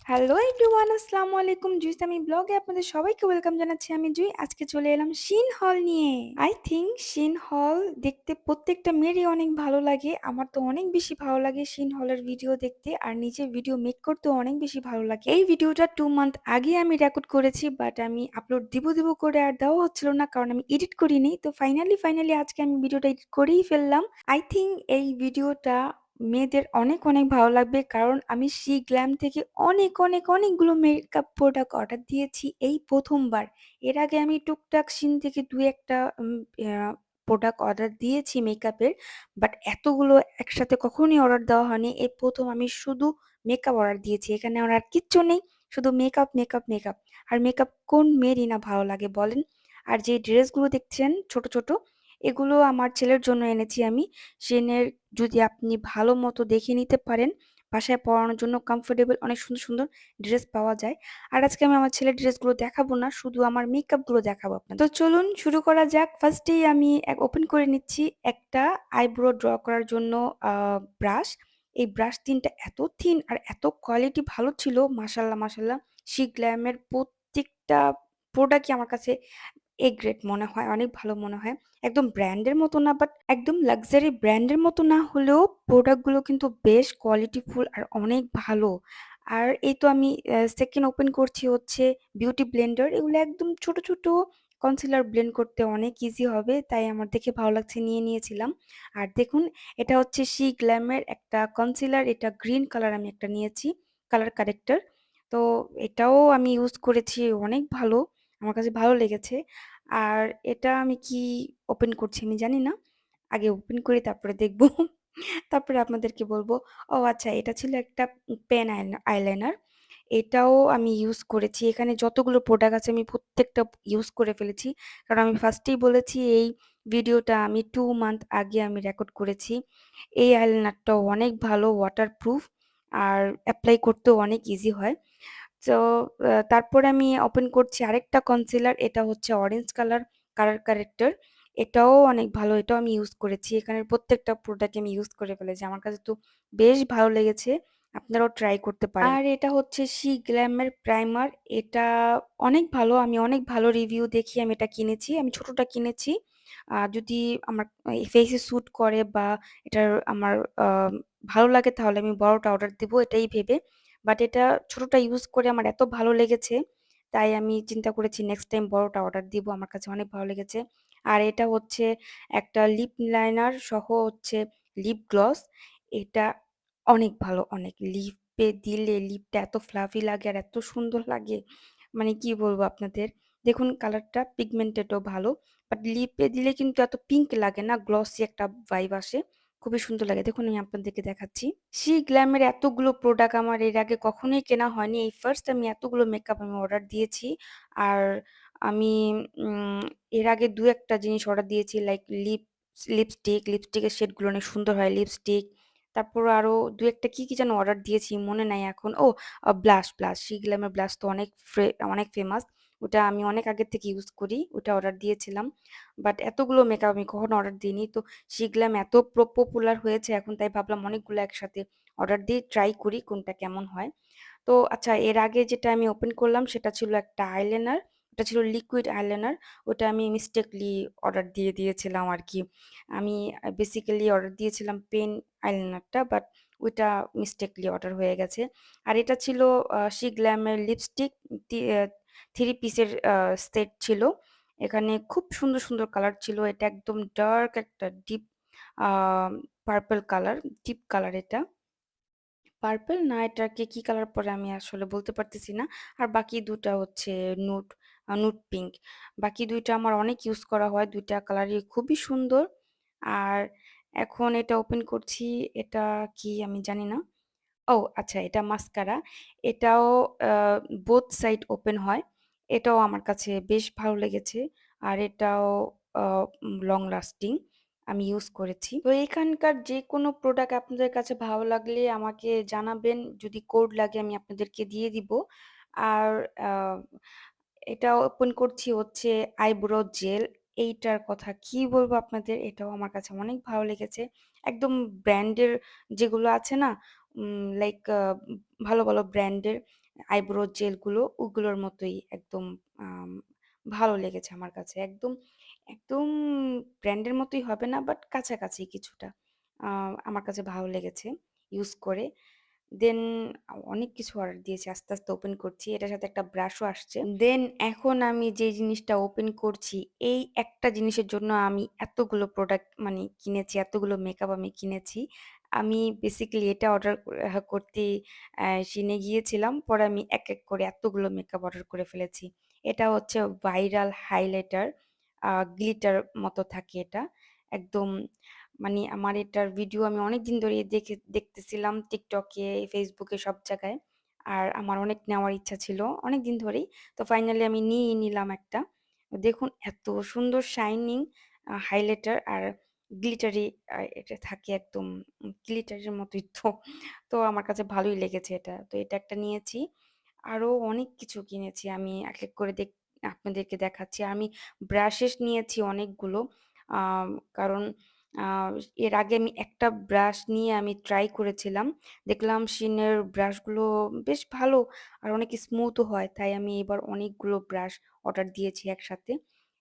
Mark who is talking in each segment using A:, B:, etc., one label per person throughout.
A: Hello everyone, আসসালামু আলাইকুম। জুইসামি ব্লগে আপনাদের সবাইকে ওয়েলকাম জানাচ্ছি। আমি জুই। আজকে চলে এলাম শিন হল নিয়ে। আই থিংক শিন হল দেখতে প্রত্যেকটা মেয়েরই অনেক ভালো লাগে। আমার তো অনেক বেশি ভালো লাগে শিন হলের ভিডিও দেখতে, আর নিজে ভিডিও মেক করতেও অনেক বেশি ভালো লাগে। এই ভিডিওটা 2 মান্থ আগে আমি রেকর্ড করেছি, বাট আমি আপলোড দিব করে আর দেওয়া হচ্ছিল না, কারণ আমি এডিট করিনি। তো ফাইনালি আজকে আমি ভিডিওটা এডিট করেই ফেললাম। আই থিংক এই ভিডিওটা মেয়েদের অনেক ভালো লাগবে, কারণ আমি শি গ্ল্যাম থেকে অনেকগুলো মেকআপ প্রোডাক্ট অর্ডার দিয়েছি এই প্রথমবার। এর আগে আমি টুকটাক শিন থেকে ২-১ টা প্রোডাক্ট অর্ডার দিয়েছি মেকআপের। বাট এতগুলো একসাথে কখনোই অর্ডার দেওয়া হয়নি। এই প্রথম আমি শুধু মেকআপ অর্ডার দিয়েছি। এখানে আমার আর কিচ্ছু নেই। শুধু মেকআপ। আর মেকআপ কোন মেয়েরই না ভালো লাগে বলেন? আর যে ড্রেসগুলো দেখছেন ছোট এগুলো আমার ছেলের জন্য এনেছি আমি। সেনের যদি আপনি ভালো মতো দেখে নিতে পারেন, বাসায় পরানোর জন্য কমফোর্টেবল অনেক সুন্দর ড্রেস পাওয়া যায়। আর আজকে আমি আমার ছেলের ড্রেসগুলো দেখাবো না, শুধু আমার মেকআপগুলো দেখাবো আপনাদের। তো চলুন শুরু করা যাক। ফার্স্টেই আমি ওপেন করে নিচ্ছি একটা আইব্রো ড্র করার জন্য ব্রাশ। এই ব্রাশ ৩টা এত থিন আর এত কোয়ালিটি ভালো ছিল, মাশাআল্লাহ। শি গ্ল্যামের প্রত্যেকটা প্রোডাক্টই আমার কাছে এ গ্রেড মনে হয়, অনেক ভালো মনে হয়। একদম ব্র্যান্ডের মতো না, বাট একদম লাক্সারি ব্র্যান্ডের মতো না হলেও প্রোডাক্টগুলো কিন্তু বেশ কোয়ালিটিফুল আর অনেক ভালো। আর এই তো আমি সেকেন্ড ওপেন করছি হচ্ছে বিউটি ব্লেন্ডার। এগুলো একদম ছোট কনসিলার ব্লেন্ড করতে অনেক ইজি হবে, তাই আমার দেখে ভালো লাগছে, নিয়ে নিয়েছিলাম। আর দেখুন, এটা হচ্ছে শি গ্ল্যামের একটা কনসিলার। এটা গ্রিন কালার আমি একটা নিয়েছি, কালার কারেক্টর। তো এটাও আমি ইউজ করেছি, অনেক ভালো, আমার কাছে ভালো লেগেছে। আর এটা আমি কি ওপেন করছি আমি জানি না। আগে ওপেন করি তারপরে দেখব। তারপরে আপনাদেরকে বলব। ও আচ্ছা, এটা ছিল একটা পেন আইলাইনার। এটাও আমি ইউজ করেছি। এখানে যতগুলো প্রোডাক্ট আছে আমি প্রত্যেকটা ইউজ করে ফেলেছি। কারণ আমি ফার্স্টেই বলেছি এই ভিডিওটা আমি 2 মান্থ আগে আমি রেকর্ড করেছি। এই আইলাইনারটাও অনেক ভালো, ওয়াটারপ্রুফ আর এপ্লাই করতেও অনেক ইজি হয়। তো তারপরে আমি ওপেন করছি আরেকটা কনসিলার। এটা হচ্ছে অরেঞ্জ কালার কারেক্টর। এটাও অনেক ভালো। এটাও আমি ইউজ করেছি। এখানের প্রত্যেকটা প্রোডাক্ট আমি ইউজ করে ফেলেছি। আমার কাছে তো বেশ ভালো লেগেছে। আপনারাও ট্রাই করতে পারেন। আর এটা হচ্ছে শি গ্ল্যামের প্রাইমার। এটা অনেক ভালো। আমি অনেক ভালো রিভিউ দেখি আমি এটা কিনেছি। আমি ছোটটা কিনেছি। যদি আমার ফেসে স্যুট করে বা এটার আমার আ ভালো লাগে, তাহলে আমি বড়টা অর্ডার দিব এটাই ভেবে। বাট এটা ছোটটা ইউজ করে আমার এত ভালো লেগেছে, তাই আমি চিন্তা করেছি নেক্সট টাইম বড়টা অর্ডার দিব। আমার কাছে অনেক ভালো লেগেছে। আর এটা হচ্ছে একটা লিপ লাইনার সহ হচ্ছে লিপ গ্লস। এটা অনেক ভালো, অনেক। লিপে দিলে লিপটা এত ফ্লাফি লাগে আর এত সুন্দর লাগে। মানে কি বলবো আপনাদের? দেখুন কালারটা পিগমেন্টেডও ভালো। বাট লিপে দিলে কিন্তু এত পিঙ্ক লাগে না, গ্লসি একটা ভাইব আসে। খুবই সুন্দর লাগে। দেখুন আমি আপনাদেরকে দেখাচ্ছি। শি গ্ল্যামের এতগুলো প্রোডাক্ট আমার এর আগে কখনোই কেনা হয়নি। এই ফার্স্ট আমি এতগুলো মেকআপ আমি অর্ডার দিয়েছি। আর আমি উম এর আগে ২-১ টা জিনিস অর্ডার দিয়েছি, লাইক লিপস্টিকের শেডগুলো অনেক সুন্দর হয়, লিপস্টিক। তারপর আরো ২-১ টা কি যেন অর্ডার দিয়েছি মনে নাই এখন। ও ব্লাশ। শি গ্ল্যামের ব্লাশ তো অনেক ফেমাস। ওটা আমি অনেক আগের থেকে ইউজ করি। ওটা অর্ডার দিয়েছিলাম। বাট এতগুলো মেকআপ আমি কখনো অর্ডার দিইনি। তো শিখলাম এত পপুলার হয়েছে এখন, তাই ভাবলাম অনেকগুলো একসাথে অর্ডার দিয়ে ট্রাই করি কোনটা কেমন হয়। তো আচ্ছা, এর আগে যেটা আমি ওপেন করলাম সেটা ছিল একটা আইলাইনার। ওটা ছিল লিকুইড আইলাইনার। ওটা আমি মিস্টেকলি অর্ডার দিয়ে দিয়েছিলাম আরকি। আমি বেসিক্যালি অর্ডার দিয়েছিলাম পেন আইলাইনারটা, বাট ওইটা মিস্টেকলি অর্ডার হয়ে গেছে। আর এটা ছিল শি গ্ল্যামের লিপস্টিক। 3 পিসের সেট ছিল। এখানে খুব সুন্দর কালার ছিল। এটা একদম ডার্ক একটা ডিপ আ পার্পল কালার, ডিপ কালার এটা। পার্পল না, এটাকে কি কালার পরে আমি আসলে বলতে পারতেছি না। আর বাকি ২ টা হচ্ছে নুড পিঙ্ক। বাকি ২ টা আমার অনেক ইউজ করা হয়। ২ টা কালারই খুবই সুন্দর। আর এখন এটা ওপেন করছি। এটা কি আমি জানি না। ও আচ্ছা, এটা মাস্কারা। এটাও আ বোথ সাইড ওপেন হয়। এটাও আমার কাছে বেশ ভালো লেগেছে। আর এটাও আ লং লাস্টিং। আমি ইউজ করেছি। তো এখানকার যেকোনো প্রোডাক্ট আপনাদের কাছে ভালো লাগলে আমাকে জানাবেন। যদি কোড লাগে আমি আপনাদেরকে দিয়ে দিব। আর আ এটা ওপেন করছি হচ্ছে আইব্রো জেল। এইটার কথা কি বলবো আপনাদের? এটাও আমার কাছে অনেক ভালো লেগেছে। একদম ব্র্যান্ডের যেগুলো আছে না? লাইক ভালো, ভালো ব্র্যান্ডের আইব্রো জেলগুলো ওগুলোর মতোই একদম আম ভালো লেগেছে আমার কাছে। একদম, একদম ব্র্যান্ডের মতোই হবে না বাট কাছাকাছি কিছুটা। আ আমার কাছে ভালো লেগেছে ইউজ করে। দেন অনেক কিছু অর্ডার দিয়েছি। আস্তে, আস্তে ওপেন করছি। এটার সাথে একটা ব্রাশও আসছে। দেন এখন আমি যে জিনিসটা ওপেন করছি, এই একটা জিনিসের জন্য আমি এতগুলো প্রোডাক্ট মানে কিনেছি, এতগুলো মেকআপ আমি কিনেছি। আমি বেসিক্যালি এটা অর্ডার করতে Shein এ গিয়েছিলাম। পরে আমি এক, এক করে এতগুলো মেকআপ অর্ডার করে ফেলেছি। এটা হচ্ছে ভাইরাল হাইলাইটার। গ্লিটার মতো থাকে এটা। একদম মানে আমার এটার ভিডিও আমি অনেকদিন ধরেই দেখতেছিলাম TikTok এ, Facebook এ সব জায়গায়। আর আমার অনেক নেওয়ার ইচ্ছা ছিল অনেকদিন ধরেই। তো ফাইনালি আমি নিয়েই নিলাম একটা। দেখুন এত সুন্দর শাইনিং হাইলাইটার আর গ্লিটারি এটা থাকে একদম গ্লিটারের মতোই তো। তো আমার কাছে ভালোই লেগেছে এটা। তো এটা একটা নিয়েছি। আরো অনেক কিছু কিনেছি আমি এক, এক করে আপনাদেরকে দেখাচ্ছি। আমি ব্রাশেস নিয়েছি অনেকগুলো। আম কারণ আ এর আগে আমি একটা ব্রাশ নিয়ে আমি ট্রাই করেছিলাম। দেখলাম Shein এর ব্রাশগুলো বেশ ভালো আর অনেক স্মুথও হয়। তাই আমি এবার অনেকগুলো ব্রাশ অর্ডার দিয়েছি একসাথে।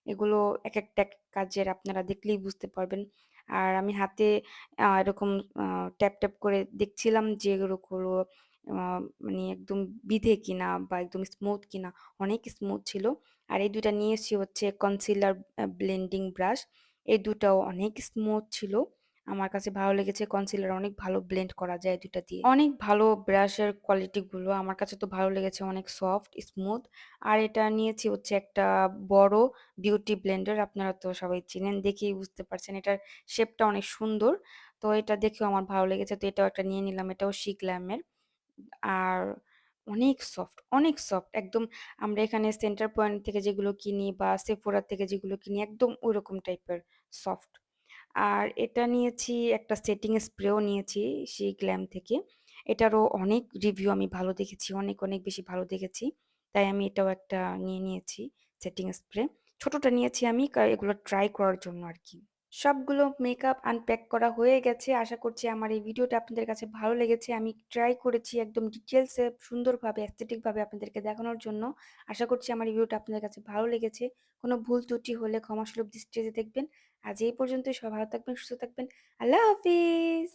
A: এগুলো একেকটা একেক কাজের আপনারা দেখলেই বুঝতে পারবেন। আর আমি হাতে এরকম আ ট্যাপ, ট্যাপ করে দেখছিলাম যে এগুলো আ মানে একদম বিধে কিনা বা একদম স্মুথ কিনা। অনেক স্মুথ ছিল। আর এই ২ টা নিয়ে এসেছি হচ্ছে কনসিলার ব্লেন্ডিং ব্রাশ। এই ২ টাও অনেক স্মুথ ছিল। আমার কাছে ভালো লেগেছে কনসিলার অনেক ভালো ব্লেন্ড করা যায় এই ২ টা দিয়ে। অনেক ভালো ব্রাশের কোয়ালিটি গুলো। আমার কাছে তো ভালো লেগেছে অনেক সফট, স্মুথ। আর এটা নিয়েছি হচ্ছে একটা বড় বিউটি ব্লেন্ডার। আপনারা তো সবাই চিনেন। দেখেই বুঝতে পারছেন এটার শেপটা অনেক সুন্দর। তো এটা দেখেও আমার ভালো লেগেছে। তো এটাও একটা নিয়ে নিলাম। এটাও শিকল্যামের। আর অনেক সফট, অনেক সফট। একদম আমরা এখানে সেন্টার পয়েন্ট থেকে যেগুলো কিনি বা সেফোরা থেকে যেগুলো কিনি একদম ঐরকম টাইপের সফট। আর এটা নিয়েছি একটা সেটিং স্প্রেও নিয়েছি সেই গ্ল্যাম থেকে। এটারও অনেক রিভিউ আমি ভালো দেখেছি। অনেক, অনেক বেশি ভালো দেখেছি। তাই আমি এটাও একটা নিয়ে নিয়েছি সেটিং স্প্রে। ছোটটা নিয়েছি আমি এগুলো ট্রাই করার জন্য আরকি। সবগুলো মেকআপ আনপ্যাক করা হয়ে গেছে। আশা করছি আমার এই ভিডিওটা আপনাদের কাছে ভালো লেগেছে। আমি ট্রাই করেছি একদম ডিটেইলসে সুন্দরভাবে aesthetic ভাবে আপনাদেরকে দেখানোর জন্য। আশা করছি আমার এই ভিডিওটা আপনাদের কাছে ভালো লেগেছে। কোনো ভুল ত্রুটি হলে ক্ষমাসুলভ দৃষ্টিতে দেখবেন। আজ এই পর্যন্তই। সবাই ভালো থাকবেন, সুস্থ থাকবেন। আল্লাহ হাফিজ।